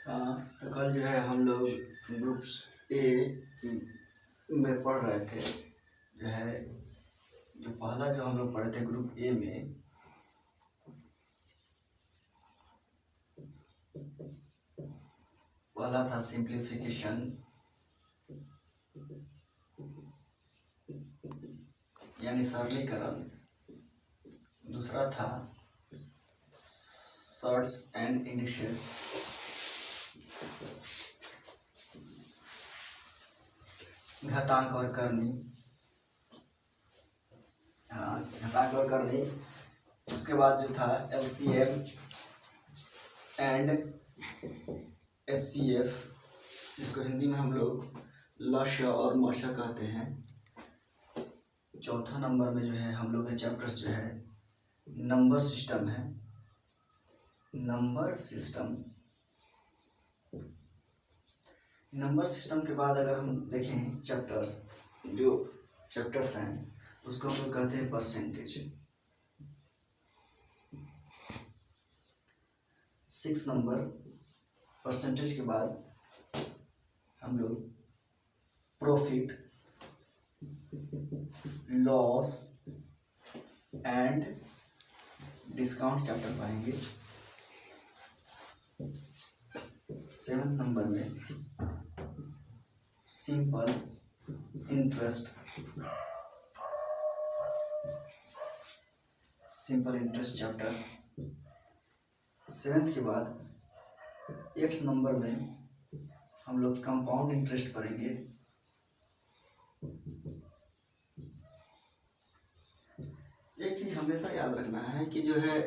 तो कल जो है हम लोग ग्रुप्स ए में पढ़ रहे थे। जो है जो पहला जो हम लोग पढ़े थे ग्रुप ए में, पहला था सिंप्लीफिकेशन, यानी सरलीकरण। दूसरा था सर्ट्स एंड इंडिसेस, घातांक और करनी। घातांक और करनी। उसके बाद जो था एलसीएम एंड एचसीएफ, जिसको हिंदी में हम लोग लस्य और मस्य कहते हैं। चौथा नंबर में जो है हम लोग के चैप्टर्स जो है नंबर सिस्टम है। नंबर सिस्टम के बाद अगर हम देखें चैप्टर्स हैं उसको हम लोग कहते हैं परसेंटेज। 6 नंबर परसेंटेज के बाद हम लोग profit, loss and discount chapter पढ़ेंगे। 7 नंबर में सिंपल इंटरेस्ट चैप्टर। 7th के बाद 8th नंबर में हम लोग कंपाउंड इंटरेस्ट पढ़ेंगे। एक चीज हमेशा याद रखना है कि जो है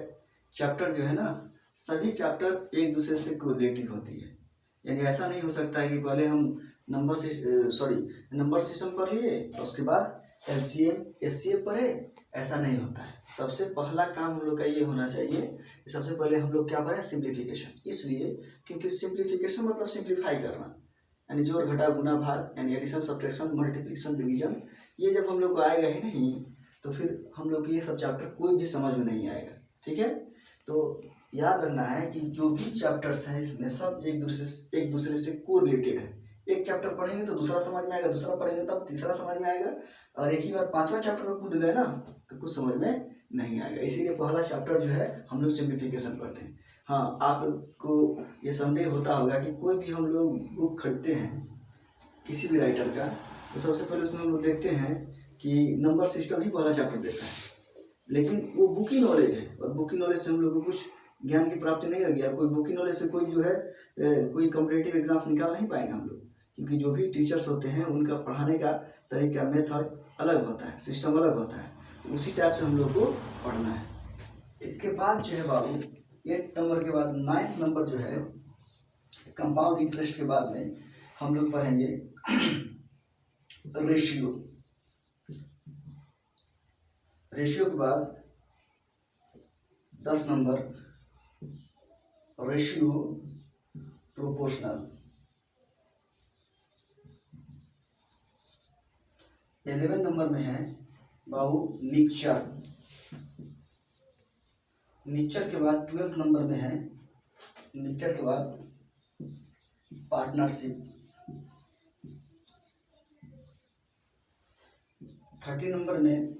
चैप्टर जो है ना, सभी चैप्टर एक दूसरे से कोरिलेटिव होती है। यानी ऐसा नहीं हो सकता है कि पहले हम नंबर सिस्टम पढ़ लिए और उसके बाद एलसीएम एचसीएफ पढ़े। ऐसा नहीं होता है। सबसे पहला काम हम लोग का ये होना चाहिए कि सबसे पहले हम लोग क्या पढ़ें, सिंप्लीफिकेशन। इसलिए क्योंकि सिंप्लीफिकेशन मतलब सिंप्लीफाई करना, यानी जोड़ घटा गुना भाग, यानी एडिशन सब्ट्रैक्शन मल्टीप्लिकेशन डिवीजन। ये जब हम लोग को आएगा ही नहीं तो फिर हम लोग ये सब चैप्टर कोई भी समझ में नहीं आएगा। ठीक है, तो याद रखना है कि जो भी चैप्टर्स हैं इसमें सब एक दूसरे से कोरिलेटेड है। एक चैप्टर पढ़ेंगे तो दूसरा समझ में आएगा, दूसरा पढ़ेंगे तब तीसरा समझ में आएगा, और एक ही बार 5वां चैप्टर में कूद गए ना तो कुछ समझ में नहीं आएगा। इसीलिए पहला चैप्टर जो है हम लोग सिंप्लीफिकेशन करते हैं। हाँ, आपको ये संदेह होता होगा कि कोई भी हम लोग बुक खरीदते हैं किसी भी राइटर का, तो सबसे पहले उसमें हम लोग देखते हैं कि नंबर सिस्टम ही पहला चैप्टर देता है। लेकिन वो बुकी नॉलेज है, और बुकी नॉलेज से हम लोग को कुछ ज्ञान की प्राप्ति नहीं होगी। कोई बुकी नॉलेज से कोई जो है कोई कॉम्पिटिटिव एग्जाम्स निकाल नहीं पाएंगे हम लोग, क्योंकि जो भी टीचर्स होते हैं उनका पढ़ाने का तरीका, मेथड अलग होता है, सिस्टम अलग होता है। तो उसी टाइप से हम लोग को पढ़ना है। इसके बाद जो है बाबू 8 नंबर के बाद 9th नंबर जो है कंपाउंड इंटरेस्ट के बाद में हम लोग पढ़ेंगे रेशियो के बाद 10 नंबर रेशियो प्रोपोर्शनल। 11 नंबर में है बाबू मिक्सचर के बाद 12th नंबर में है मिक्सचर के बाद पार्टनरशिप। 13 नंबर में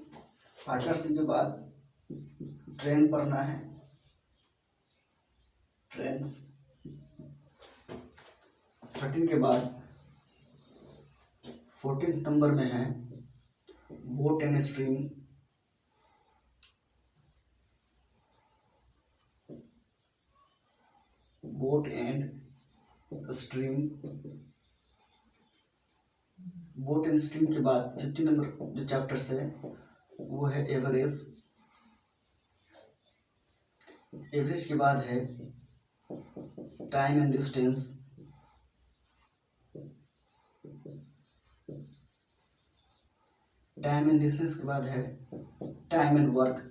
पार्टनरशिप के बाद ट्रेंड पढ़ना है, ट्रेंड्स। 13 के बाद 14th नंबर में है boat and stream. Boat and stream के बाद 50 नंबर जो चैप्टर्स है वो है एवरेज। एवरेज के बाद है time and distance. Time and distance के बाद है time and work.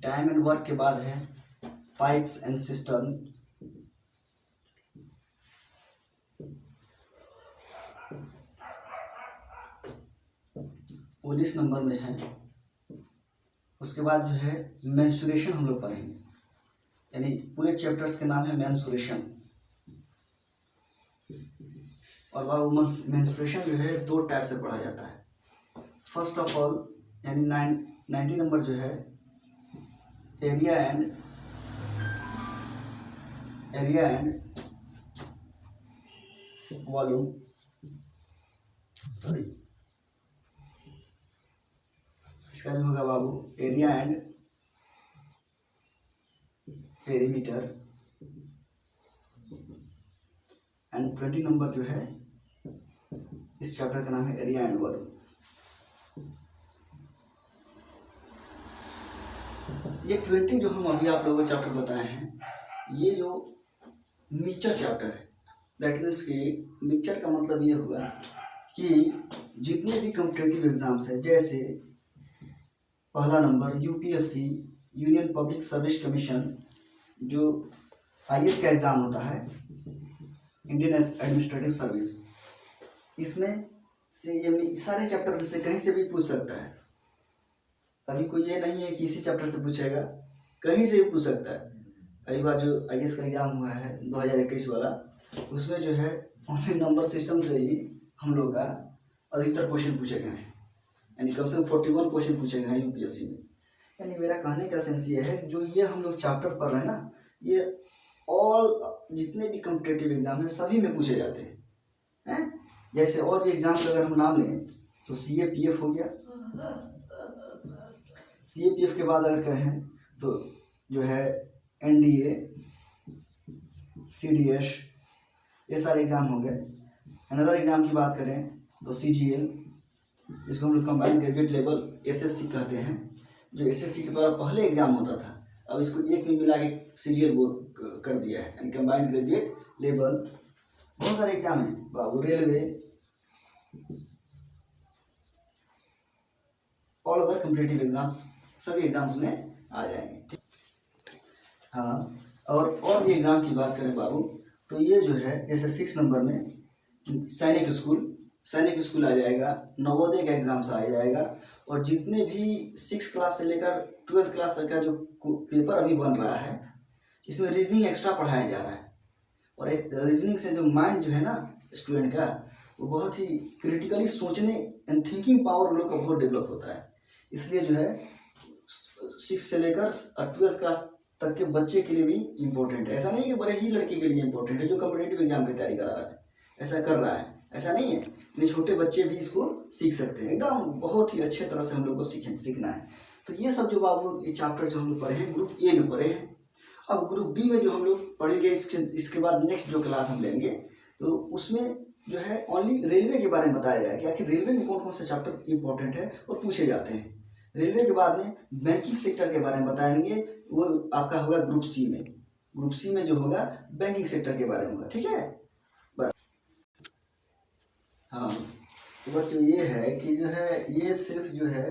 Time and work के बाद है पाइप्स एंड सिस्टर्न। उन्नीस नंबर में है उसके बाद जो है मेंसुरेशन हम लोग पढ़ेंगे, यानी पूरे चैप्टर्स के नाम है मेंसुरेशन। और वह मेंसुरेशन जो है दो टाइप से पढ़ा जाता है। फर्स्ट ऑफ ऑल यानी 90 नंबर जो है एरिया एंड वॉल्यूम, सॉरी इसका जो होगा बाबू area and perimeter, and 20 number जो है इस चैप्टर का नाम है एरिया एंड वॉल्यूम। ये 20 जो हम अभी आप लोगों को चैप्टर बताए हैं, ये जो मिक्सचर चैप्टर है, दैट मीन्स कि मिक्सचर का मतलब ये हुआ कि जितने भी कॉम्पिटिटिव एग्जाम्स है, जैसे पहला number UPSC union public service commission जो आईएएस का एग्ज़ाम होता है, इंडियन एडमिनिस्ट्रेटिव सर्विस, इसमें से ये सारे चैप्टर में से कहीं से भी पूछ सकता है। अभी कोई ये नहीं है कि इसी चैप्टर से पूछेगा, कहीं से भी पूछ सकता है। कई बार जो आईएएस का एग्ज़ाम हुआ है 2021 वाला, उसमें जो है ओनली नंबर सिस्टम से ही हम लोग का अधिकतर क्वेश्चन पूछे गए हैं, यानी कम से कम 41 क्वेश्चन पूछे गए हैं यूपीएससी में। यानी मेरा कहने का सेंस ये है, जो ये हम लोग चैप्टर पढ़ रहे हैं ना, ये ऑल जितने भी कॉम्पिटिटिव एग्जाम हैं सभी में पूछे जाते हैं। जैसे और भी एग्जाम का अगर हम नाम लें तो सीएपीएफ हो गया, सीएपीएफ के बाद अगर कहें तो जो है एनडीए, सीडीएस, ये सारे एग्जाम हो गए। अनदर एग्जाम की बात करें तो सीजीएल, इसको हम लोग कंबाइंड ग्रेजुएट लेवल एसएससी कहते हैं, जो एसएससी के द्वारा पहले एग्जाम होता था, अब इसको एक में मिला के सीजीएल कर दिया है, यानी कंबाइंड ग्रेजुएट लेवल। बहुत सारे एग्जाम हैं बाबू, railway, all other competitive exams, सभी एग्जाम्स में आ जाएंगे। हाँ, और भी एग्जाम की बात करें बाबू तो ये जो है जैसे 6 नंबर में सैनिक स्कूल आ जाएगा, नवोदय का एग्जाम्स आ जाएगा, और जितने भी 6 क्लास से लेकर 12th क्लास तक का जो पेपर अभी बन रहा है, इसमें रीजनिंग एक्स्ट्रा पढ़ाया जा रहा है। और एक रीजनिंग से जो माइंड जो है ना स्टूडेंट का, वो बहुत ही क्रिटिकली सोचने एंड थिंकिंग पावर लोग का बहुत डेवलप होता है। इसलिए जो है 6 से लेकर 12th क्लास तक के बच्चे के लिए भी इम्पोर्टेंट है। ऐसा नहीं है कि बड़े ही लड़के के लिए इम्पोर्टेंट है जो कॉम्पिटिटिव एग्जाम की तैयारी करा रहा है, ऐसा कर रहा है, ऐसा नहीं है। नहीं, छोटे बच्चे भी इसको सीख सकते हैं, एकदम बहुत ही अच्छे तरह से हम लोग को सीखना है। तो ये सब जो बाबू ये चैप्टर जो हम लोग पढ़े हैं ग्रुप ए में पढ़े हैं। अब ग्रुप बी में जो हम लोग पढ़ेंगे इसके बाद नेक्स्ट जो क्लास हम लेंगे तो उसमें जो है ओनली रेलवे के बारे में बताया जाएगा कि आखिर रेलवे में कौन कौन से चैप्टर इंपॉर्टेंट है और पूछे जाते हैं। रेलवे के बाद में बैंकिंग सेक्टर के बारे में बताएंगे, वो आपका होगा ग्रुप सी में। ग्रुप सी में जो होगा बैंकिंग सेक्टर के बारे में होगा, ठीक है बस। हाँ, तो बच्चों ये है कि जो है ये सिर्फ जो है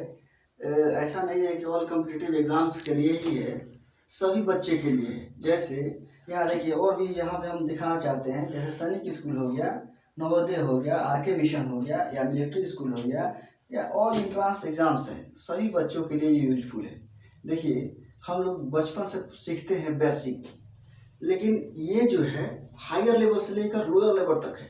ऐसा नहीं है कि ऑल कॉम्पिटिटिव एग्जाम्स के लिए ही है, सभी बच्चे के लिए है। जैसे यहाँ देखिए और भी यहाँ पे हम दिखाना चाहते हैं, जैसे सैनिक स्कूल हो गया, नवोदय हो गया, आरके मिशन हो गया, या मिलिट्री स्कूल हो गया, या ऑल इंट्रांस एग्जाम्स हैं, सभी बच्चों के लिए यूजफुल है। देखिए हम लोग बचपन से सीखते हैं बेसिक, लेकिन ये जो है हायर लेवल से लेकर लोअर लेवल तक है,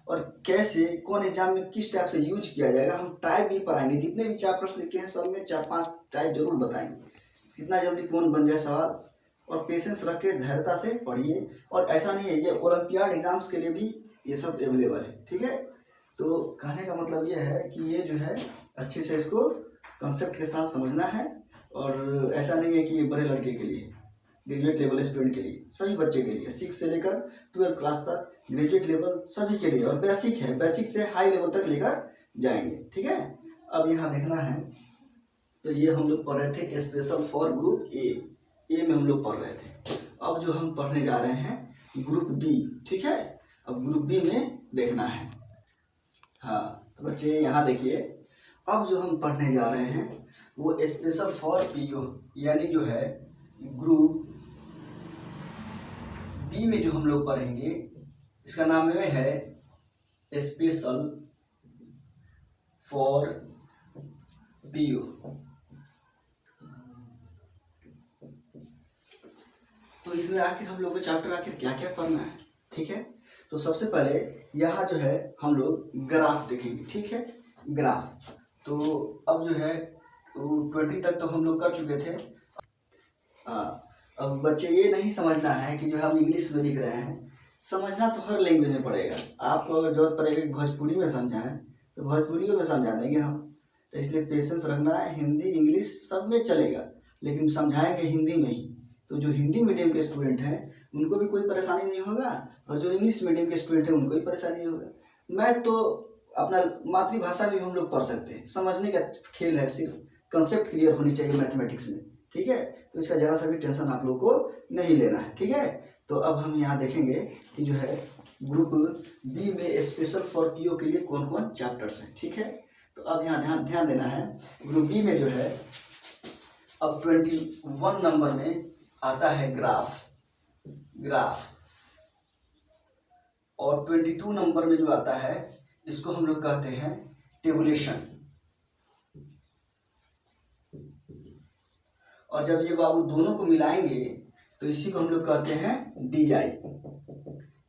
और कैसे कौन एग्जाम में किस टाइप से यूज किया जाएगा हम टाइप भी पढ़ाएंगे। जितने भी चैप्टर्स लिखे हैं सब में 4-5 टाइप जरूर बताएंगे, कितना जल्दी कौन बन जाए सवाल, और पेशेंस रख के धैर्यता से पढ़िए। और ऐसा नहीं है, ये ओलंपियाड एग्जाम्स के लिए भी ये सब अवेलेबल है, ठीक है। तो कहने का मतलब ये है कि ये जो है अच्छे से इसको कंसेप्ट के साथ समझना है, और ऐसा नहीं है कि ये बड़े लड़के के लिए, ग्रेजुएट लेवल स्टूडेंट के लिए, सभी बच्चे के लिए 6 से लेकर 12th क्लास तक ग्रेजुएट लेवल सभी के लिए, और बेसिक है, बेसिक से हाई लेवल तक लेकर जाएंगे, ठीक है। अब यहाँ देखना है तो ये हम लोग पढ़ रहे थे स्पेशल फॉर ग्रुप ए में हम लोग पढ़ रहे थे। अब जो हम पढ़ने जा रहे हैं ग्रुप बी, ठीक है। अब ग्रुप बी में देखना है। हाँ तो बच्चे यहाँ देखिए, अब जो हम पढ़ने जा रहे हैं वो स्पेशल फॉर पीओ, यानी जो है ग्रुप बी में जो हम लोग पढ़ेंगे इसका नाम है स्पेशल फॉर पीओ। तो इसमें आखिर हम लोग को चैप्टर आखिर क्या क्या पढ़ना है, ठीक है। तो सबसे पहले यहाँ जो है हम लोग ग्राफ देखेंगे, ठीक है, ग्राफ। तो अब जो है 20 तक तो हम लोग कर चुके थे। अब बच्चे ये नहीं समझना है कि जो हम इंग्लिश में लिख रहे हैं, समझना तो हर लैंग्वेज में पड़ेगा। आपको अगर जरूरत पड़ेगा कि भोजपुरी में समझाएं तो भोजपुरी में समझा देंगे हम। तो इसलिए पेशेंस रखना है, हिंदी इंग्लिश सब में चलेगा, लेकिन समझाएंगे हिंदी में ही। तो जो हिंदी मीडियम के स्टूडेंट हैं उनको भी कोई परेशानी नहीं होगा, और जो इंग्लिश मीडियम के स्टूडेंट हैं उनको भी परेशानी नहीं होगा। मैथ तो अपना मातृभाषा में भी हम लोग पढ़ सकते हैं, समझने का खेल है, सिर्फ कंसेप्ट क्लियर होनी चाहिए मैथमेटिक्स में, ठीक है। तो इसका ज़रा सा भी टेंशन आप लोग को नहीं लेना है, ठीक है। तो अब हम यहाँ देखेंगे कि जो है ग्रुप बी में स्पेशल फॉर पीओ के लिए कौन कौन चैप्टर्स हैं, ठीक है। तो अब यहाँ ध्यान देना है, ग्रुप बी में जो है अब 21 नंबर में आता है ग्राफ, और 22 नंबर में जो आता है इसको हम लोग कहते हैं टेबुलेशन। और जब ये बाबू दोनों को मिलाएंगे तो इसी को हम लोग कहते हैं डीआई।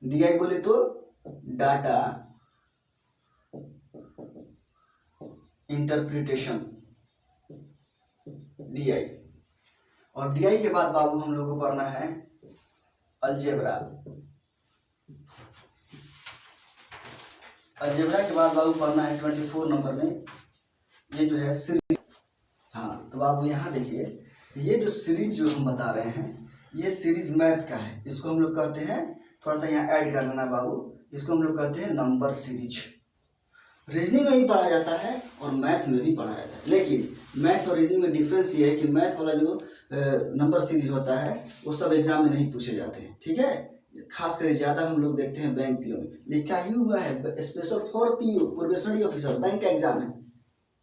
डीआई बोले तो डाटा इंटरप्रिटेशन, डीआई। और डीआई के बाद बाबू हम लोग को पढ़ना है अलजेब्रा। अलजेब्रा के बाद बाबू पढ़ना है 24 नंबर में, ये जो है सीरीज। हाँ, तो बाबू यहाँ देखिए, ये जो सीरीज जो हम बता रहे हैं ये सीरीज मैथ का है। इसको हम लोग कहते हैं, थोड़ा सा यहाँ ऐड कर लेना बाबू, इसको हम लोग कहते हैं नंबर सीरीज। रीजनिंग में भी पढ़ा जाता है और मैथ में भी पढ़ा जाता है, लेकिन मैथ और रीजनिंग में डिफरेंस ये है कि मैथ वाला जो नंबर सीरीज होता है वो सब एग्जाम में नहीं पूछे जाते हैं, ठीक है। खासकर ज़्यादा हम लोग देखते हैं बैंक पीओ में लिखा ही हुआ है special for PO, probationary officer, bank का एग्जाम है,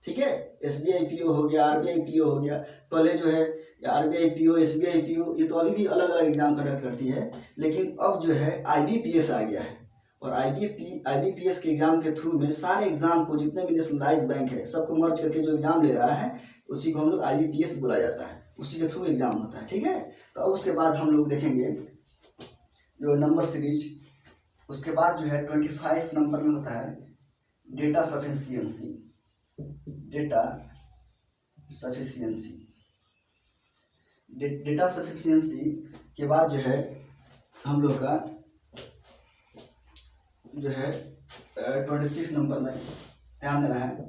ठीक है। एसबीआई पीओ हो गया, आरबीआई पीओ हो गया। पहले जो है आरबीआई पीओ, एसबीआई पीओ, ये तो अभी भी अलग अलग एग्जाम कंडक्ट करती है, लेकिन अब जो है आईबीपीएस आ गया है। और आईबीपीएस के एग्जाम के थ्रू में सारे एग्जाम को, जितने भी नेशनलाइज बैंक है सबको मर्ज करके जो एग्जाम ले रहा है उसी को हम लोग आईबीपीएस बोला जाता है, उसी के थ्रू एग्जाम होता है, ठीक है। तो अब उसके बाद हम लोग देखेंगे जो नंबर सीरीज। उसके बाद जो है 25 नंबर में होता है डेटा सफिशिएंसी। डेटा सफिशिएंसी के बाद जो है हम लोग का जो है 26 नंबर में ध्यान देना है,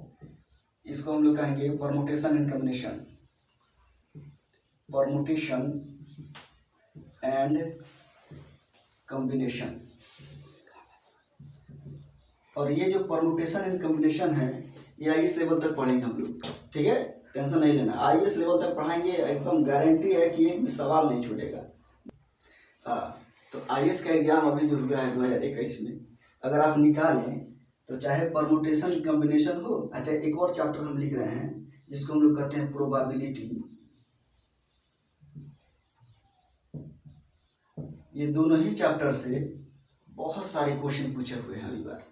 इसको हम लोग कहेंगे permutation and combination. Permutation and combination. और ये जो परमुटेशन एंड कॉम्बिनेशन है ये आईएएस लेवल तक पढ़ेंगे हम लोग, ठीक है, टेंशन नहीं लेना। आईएएस लेवल तक पढ़ाएंगे, एकदम गारंटी है कि एक भी सवाल नहीं छूटेगा। तो आईएएस का एग्जाम अभी जो हुआ है 2021 में, अगर आप निकालें तो चाहे परमुटेशन कॉम्बिनेशन हो, अच्छा एक और चैप्टर हम लिख रहे हैं जिसको हम लोग कहते हैं प्रोबेबिलिटी। ये दोनों ही चैप्टर से बहुत सारे क्वेश्चन पूछे हुए हैं अभी बार,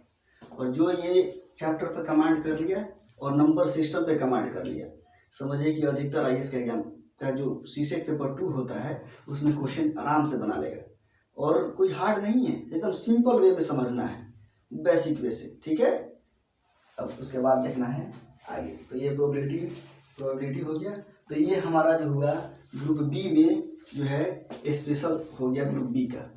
और जो ये चैप्टर पे कमांड कर लिया और नंबर सिस्टम पे कमांड कर लिया, समझिए कि अधिकतर आईएएस का एग्जाम का जो सीसेट पेपर 2 होता है उसमें क्वेश्चन आराम से बना लेगा। और कोई हार्ड नहीं है, एकदम सिंपल वे में समझना है, बेसिक वे से, ठीक है। अब उसके बाद देखना है आगे। तो ये प्रोबेबिलिटी हो गया। तो ये हमारा जो हुआ ग्रुप बी में जो है स्पेशल हो गया ग्रुप बी का।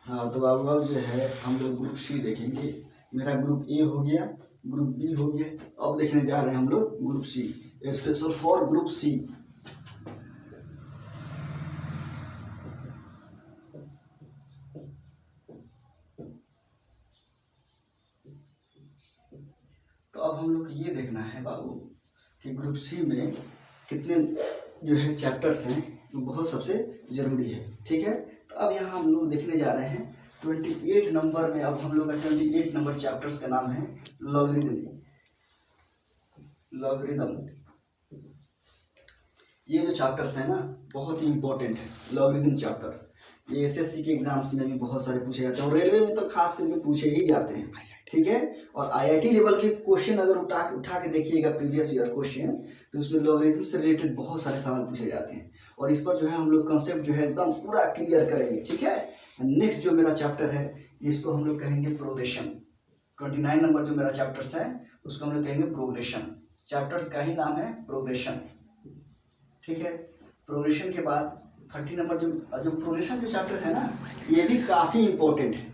हाँ, तो अब जो है हम लोग ग्रुप सी देखेंगे। मेरा ग्रुप ए हो गया, ग्रुप बी हो गया, अब देखने जा रहे हैं हम लोग group C, special for group C. तो अब हम लोग को ये देखना है बाबू कि ग्रुप सी में कितने जो है चैप्टर्स हैं, वो बहुत सबसे ज़रूरी है, ठीक है। तो अब यहाँ हम लोग देखने जा रहे हैं 28 नंबर में। अब हम लोग का 28 नंबर चैप्टर्स का नाम है लॉगरिदम। ये जो चैप्टर्स है ना बहुत ही इंपॉर्टेंट है, लॉगरिदम चैप्टर। ये एसएससी के एग्जाम्स में भी बहुत सारे पूछे जाते हैं और रेलवे में तो खास करके पूछे ही जाते हैं, ठीक है। और आईआईटी लेवल के क्वेश्चन अगर उठा के देखिएगा प्रीवियस ईयर क्वेश्चन, तो उसमें लॉगरिदम से रिलेटेड बहुत सारे सवाल पूछे जाते हैं। और इस पर जो है हम लोग कंसेप्ट जो है एकदम पूरा क्लियर करेंगे, ठीक है। नेक्स्ट जो मेरा चैप्टर है इसको हम लोग कहेंगे प्रोग्रेशन। 29 नंबर जो मेरा चैप्टर्स है उसको हम लोग कहेंगे प्रोग्रेशन। चैप्टर्स का ही नाम है प्रोग्रेशन, ठीक है। प्रोग्रेशन के बाद 30 नंबर जो प्रोग्रेशन जो चैप्टर है ना ये भी काफ़ी इंपॉर्टेंट है,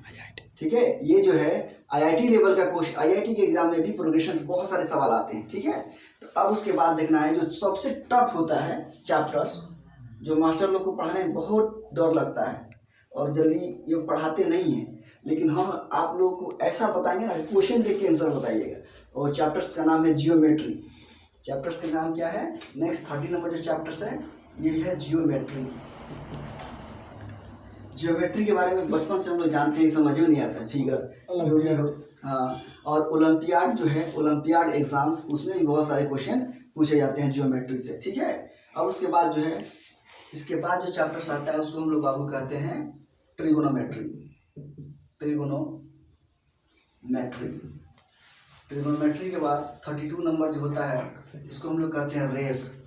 ठीक है। ये जो है आईआईटी लेवल का क्वेश्चन, आईआईटी के एग्जाम में भी प्रोग्रेशन बहुत सारे सवाल आते हैं, ठीक है। तो अब उसके बाद देखना है जो सबसे टफ होता है चैप्टर्स, जो मास्टर लोग को पढ़ाने में बहुत डर लगता है और जल्दी ये पढ़ाते नहीं हैं, लेकिन हम आप लोगों को ऐसा बताएंगे ना, क्वेश्चन देख के आंसर बताइएगा। और चैप्टर्स का नाम है जियोमेट्री। चैप्टर्स का नाम क्या है? नेक्स्ट 30 नंबर जो चैप्टर्स है ये है जियोमेट्री। जियोमेट्री के बारे में बचपन से हम लोग जानते हैं, समझ में नहीं आता है, फिगर जो भी हो। हाँ, और ओलंपियाड जो है, ओलंपियाड एग्जाम्स उसमें भी बहुत सारे क्वेश्चन पूछे जाते हैं जियोमेट्री से, ठीक है। और उसके बाद जो है, इसके बाद जो चैप्टर्स आता है उसको हम लोग बाबू कहते हैं ट्रिगोनोमेट्री। ट्रिगोनोमेट्री के बाद 32 नंबर जो होता है इसको हम लोग कहते हैं रेस।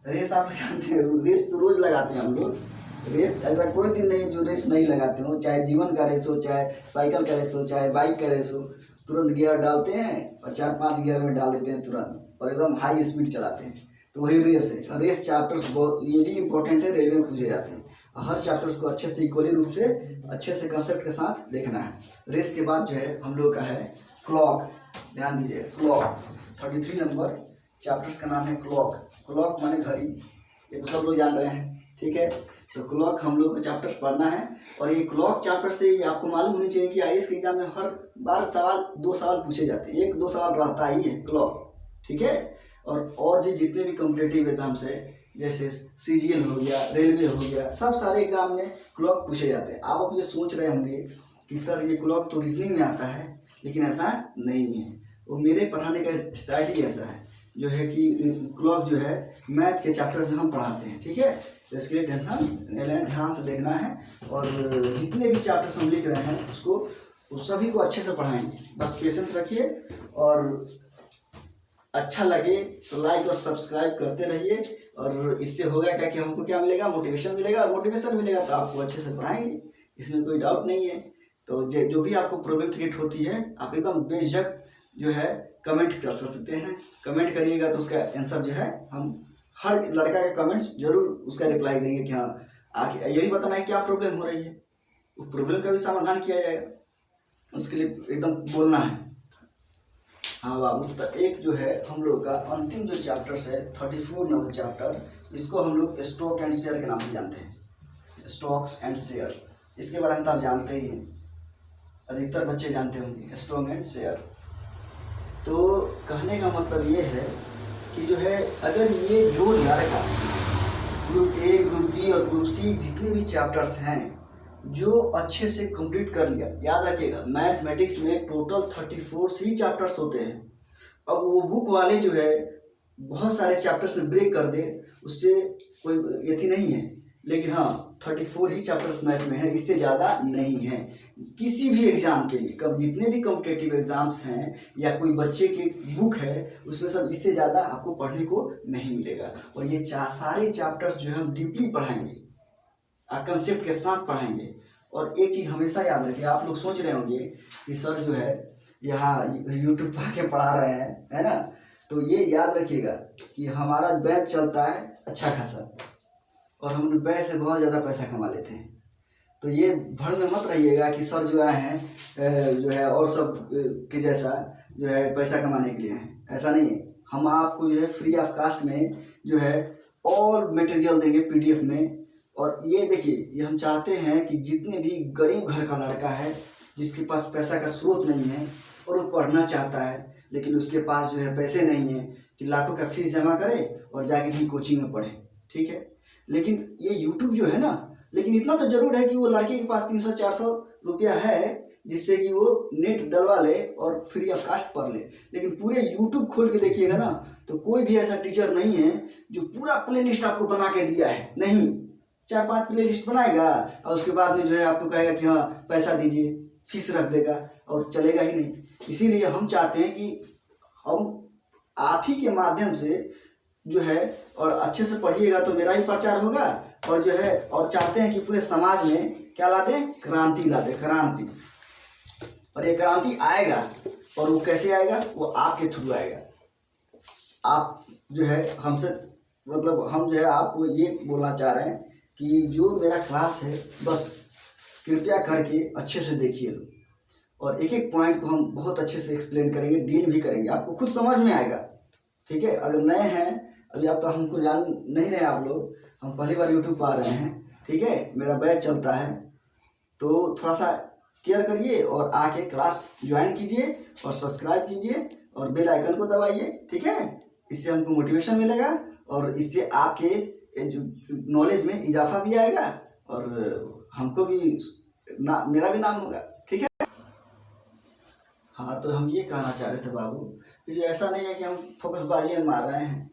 रेस आप जानते हैं, रेस तो रोज लगाते हैं हम लोग। रेस ऐसा कोई दिन नहीं जो रेस नहीं लगाते हो, चाहे जीवन का रेस हो, चाहे साइकिल का रेस हो, चाहे बाइक का रेस हो, तुरंत गियर डालते हैं और 4-5 गियर में डाल देते हैं तुरंत और एकदम हाई स्पीड चलाते हैं, तो वही रेस है। रेस चैप्टर्स बहुत ये भी इंपॉर्टेंट है, रेलवे में पूछे जाते हैं। हर चैप्टर्स को अच्छे से इक्वली रूप से अच्छे से कंसेप्ट के साथ देखना है। रेस के बाद जो है हम लोग का है क्लॉक। ध्यान दीजिए, क्लॉक 33 नंबर चैप्टर्स का नाम है क्लॉक। क्लॉक माने घड़ी, ये तो सब लोग जान रहे हैं, ठीक है। तो क्लॉक हम लोग को चैप्टर पढ़ना है और ये क्लॉक चैप्टर से ये आपको मालूम होनी चाहिए कि आईएएस के एग्जाम में हर बार सवाल 2 सवाल पूछे जाते हैं, 1-2 सवाल रहता ही है क्लॉक, ठीक है। और भी जितने भी कॉम्पिटेटिव एग्जाम्स है जैसे सीजीएल हो गया, रेलवे हो गया, सब सारे एग्जाम में क्लॉक पूछे जाते हैं। आप अब ये सोच रहे होंगे कि सर ये क्लॉक तो रीजनिंग में आता है, लेकिन ऐसा नहीं है। वो मेरे पढ़ाने का स्टाइल ही ऐसा है जो है कि क्लॉक जो है मैथ के चैप्टर में हम पढ़ाते हैं, ठीक है। तो इसके लिए टेंशन ध्यान से देखना है और जितने भी चैप्टर्स हम लिख रहे हैं उसको सभी को अच्छे से पढ़ाएंगे। बस पेशेंस रखिए और अच्छा लगे तो लाइक और सब्सक्राइब करते रहिए। और इससे होगा क्या कि हमको क्या मिलेगा? मोटिवेशन मिलेगा, और मोटिवेशन मिलेगा तो आपको अच्छे से पढ़ाएंगे, इसमें कोई डाउट नहीं है। तो जो भी आपको प्रॉब्लम क्रिएट होती है आप एकदम बेझिझक जो है कमेंट कर सकते हैं। कमेंट करिएगा तो उसका आंसर जो है हम हर लड़का के कमेंट्स जरूर उसका रिप्लाई देंगे कि हाँ आखिर यही बताना है क्या प्रॉब्लम हो रही है, उस प्रॉब्लम का भी समाधान किया जाएगा, उसके लिए एकदम बोलना है। हाँ बाबू, तो एक जो है हम लोग का अंतिम जो चैप्टर्स है 34 नंबर चैप्टर, इसको हम लोग स्टॉक एंड शेयर के नाम से जानते हैं। स्टॉक्स एंड शेयर, इसके बारे में तो आप जानते ही हैं, अधिकतर बच्चे जानते होंगे स्टॉक एंड शेयर। तो कहने का मतलब ये है कि जो है अगर ये जो लड़का ग्रुप ए, ग्रुप बी और ग्रुप सी जितने भी चैप्टर्स हैं जो अच्छे से कंप्लीट कर लिया, याद रखिएगा मैथमेटिक्स में टोटल 34 ही चैप्टर्स होते हैं। अब वो बुक वाले जो है बहुत सारे चैप्टर्स में ब्रेक कर दे उससे कोई यथी नहीं है, लेकिन हाँ 34 ही चैप्टर्स मैथ में है, इससे ज़्यादा नहीं है। किसी भी एग्जाम के लिए कब जितने भी कॉम्पिटेटिव एग्जाम्स हैं या कोई बच्चे की बुक है उसमें सब इससे ज़्यादा आपको पढ़ने को नहीं मिलेगा। और ये सारे चैप्टर्स जो है हम डीपली पढ़ाएंगे, कंसेप्ट के साथ पढ़ाएंगे। और एक चीज़ हमेशा याद रखिए, आप लोग सोच रहे होंगे कि सर जो है यहाँ यूट्यूब पर आके पढ़ा रहे हैं, है ना, तो ये याद रखिएगा कि हमारा बैच चलता है अच्छा खासा और हम बैच से बहुत ज़्यादा पैसा कमा लेते हैं। तो ये भड़ में मत रहिएगा कि सर जो आए हैं जो है और सब के जैसा जो है पैसा कमाने के लिए हैं, ऐसा नहीं है। हम आपको जो है फ्री ऑफ कास्ट में जो है ऑल मटेरियल देंगे PDF में। और ये देखिए, ये हम चाहते हैं कि जितने भी गरीब घर का लड़का है जिसके पास पैसा का स्रोत नहीं है और वो पढ़ना चाहता है लेकिन उसके पास जो है पैसे नहीं है कि लाखों का फीस जमा करे और जाके भी कोचिंग में पढ़े, ठीक है। लेकिन ये यूट्यूब जो है ना, लेकिन इतना तो जरूर है कि वो लड़के के पास 300-400 रुपया है जिससे कि वो नेट डलवा ले और फ्री ऑफ कास्ट पढ़ ले। लेकिन पूरे यूट्यूब खोल के देखिएगा ना तो कोई भी ऐसा टीचर नहीं है जो पूरा प्लेलिस्ट आपको बना के दिया है, नहीं। 4-5 प्लेलिस्ट बनाएगा और उसके बाद में जो है आपको कहेगा कि हाँ पैसा दीजिए, फीस रख देगा और चलेगा ही नहीं। इसीलिए हम चाहते हैं कि हम आप ही के माध्यम से जो है और अच्छे से पढ़िएगा तो मेरा ही प्रचार होगा, और जो है और चाहते हैं कि पूरे समाज में क्या ला दें, क्रांति ला दें, क्रांति। और ये क्रांति आएगा, और वो कैसे आएगा, वो आपके थ्रू आएगा। आप जो है हमसे मतलब हम जो है आपको ये बोलना चाह रहे हैं कि जो मेरा क्लास है बस कृपया करके अच्छे से देखिए लो, और एक एक पॉइंट को हम बहुत अच्छे से एक्सप्लेन करेंगे, डील भी करेंगे, आपको खुद समझ में आएगा। ठीक है, अगर नए हैं अभी आप तो हमको जान नहीं रहे आप लोग, हम पहली बार यूट्यूब पर आ रहे हैं, ठीक है, मेरा बैच चलता है, तो थोड़ा सा केयर करिए और आके क्लास ज्वाइन कीजिए और सब्सक्राइब कीजिए और बेल आइकन को दबाइए। ठीक है, इससे हमको मोटिवेशन मिलेगा और इससे आपके जो नॉलेज में इजाफा भी आएगा और हमको भी मेरा भी नाम होगा। ठीक है, हाँ, तो हम ये कहना चाह रहे थे बाबू कि जो ऐसा नहीं है कि हम फोकसबाजी में मार रहे हैं।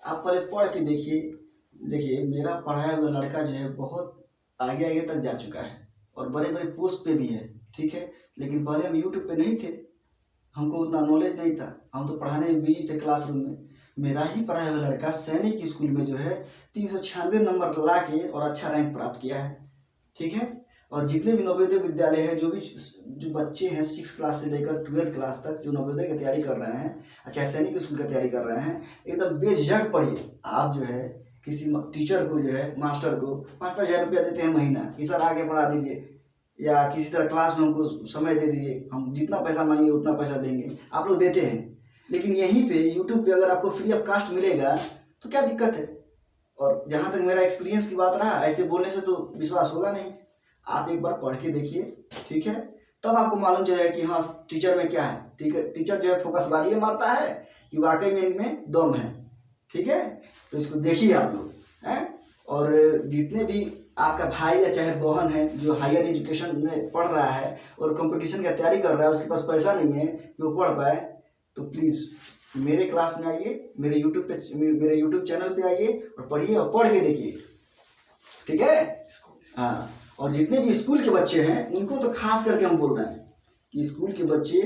आप पहले पढ़ के देखिए मेरा पढ़ाया हुआ लड़का जो है बहुत आगे आगे तक जा चुका है और बड़े बड़े पोस्ट पे भी है। ठीक है, लेकिन पहले हम यूट्यूब पे नहीं थे, हमको उतना नॉलेज नहीं था, हम तो पढ़ाने में बिजी थे क्लासरूम में। मेरा ही पढ़ाया हुआ लड़का सैनिक स्कूल में जो है 396 नंबर ला के और अच्छा रैंक प्राप्त किया है। ठीक है, और जितने भी नवोदय विद्यालय है, जो बच्चे हैं 6 क्लास से लेकर 12th क्लास तक जो नवोदय की तैयारी कर रहे हैं, अच्छा सैनिक स्कूल की तैयारी कर रहे हैं, एकदम बेझिझक पढ़िए। आप जो है किसी टीचर को जो है मास्टर को 5-5 हज़ार रुपया देते हैं महीना कि सर आगे पढ़ा दीजिए, या किसी तरह क्लास में हमको समय दे दीजिए, हम जितना पैसा मांगिए उतना पैसा देंगे, आप लोग देते हैं। लेकिन यहीं पे यूट्यूब पे अगर आपको फ्री ऑफ कास्ट मिलेगा तो क्या दिक्कत है। और जहाँ तक मेरा एक्सपीरियंस की बात रहा, ऐसे बोलने से तो विश्वास होगा नहीं, आप एक बार पढ़ के देखिए। ठीक है, तब आपको मालूम चलेगा कि हाँ टीचर में क्या है। ठीक है, टीचर जो है फोकसबाजी मारता है कि वाकई में इनमें दम है। ठीक है, तो इसको देखिए आप लोग हैं। और जितने भी आपका भाई या चाहे बहन है जो हायर एजुकेशन में पढ़ रहा है और कंपटीशन की तैयारी कर रहा है, उसके पास पैसा नहीं है कि वो पढ़ पाए, तो प्लीज़ मेरे क्लास में आइए, मेरे यूट्यूब चैनल पे आइए और पढ़िए और पढ़ के देखिए। ठीक है, हाँ, और जितने भी स्कूल के बच्चे हैं उनको तो खास करके हम बोल रहे हैं कि स्कूल के बच्चे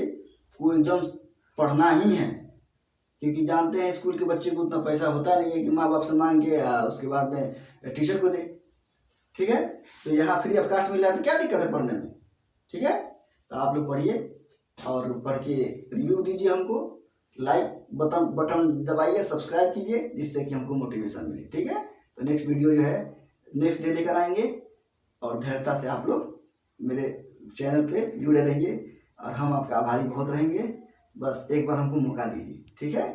को एकदम पढ़ना ही है, क्योंकि जानते हैं स्कूल के बच्चे को उतना पैसा होता नहीं है कि माँ बाप से मांग के उसके बाद में टीचर को दे। ठीक है, तो यहाँ फ्री ऑफ कास्ट मिल रहा है तो क्या दिक्कत है पढ़ने में। ठीक है, तो आप लोग पढ़िए और पढ़ के रिव्यू दीजिए, हमको लाइक बटन दबाइए, सब्सक्राइब कीजिए, जिससे कि हमको मोटिवेशन मिले। ठीक है, तो नेक्स्ट वीडियो जो है नेक्स्ट डे लेकर आएंगे, और धैर्यता से आप लोग मेरे चैनल पे जुड़े रहिए और हम आपका आभारी बहुत रहेंगे। बस एक बार हमको मौका दीजिए। ठीक है।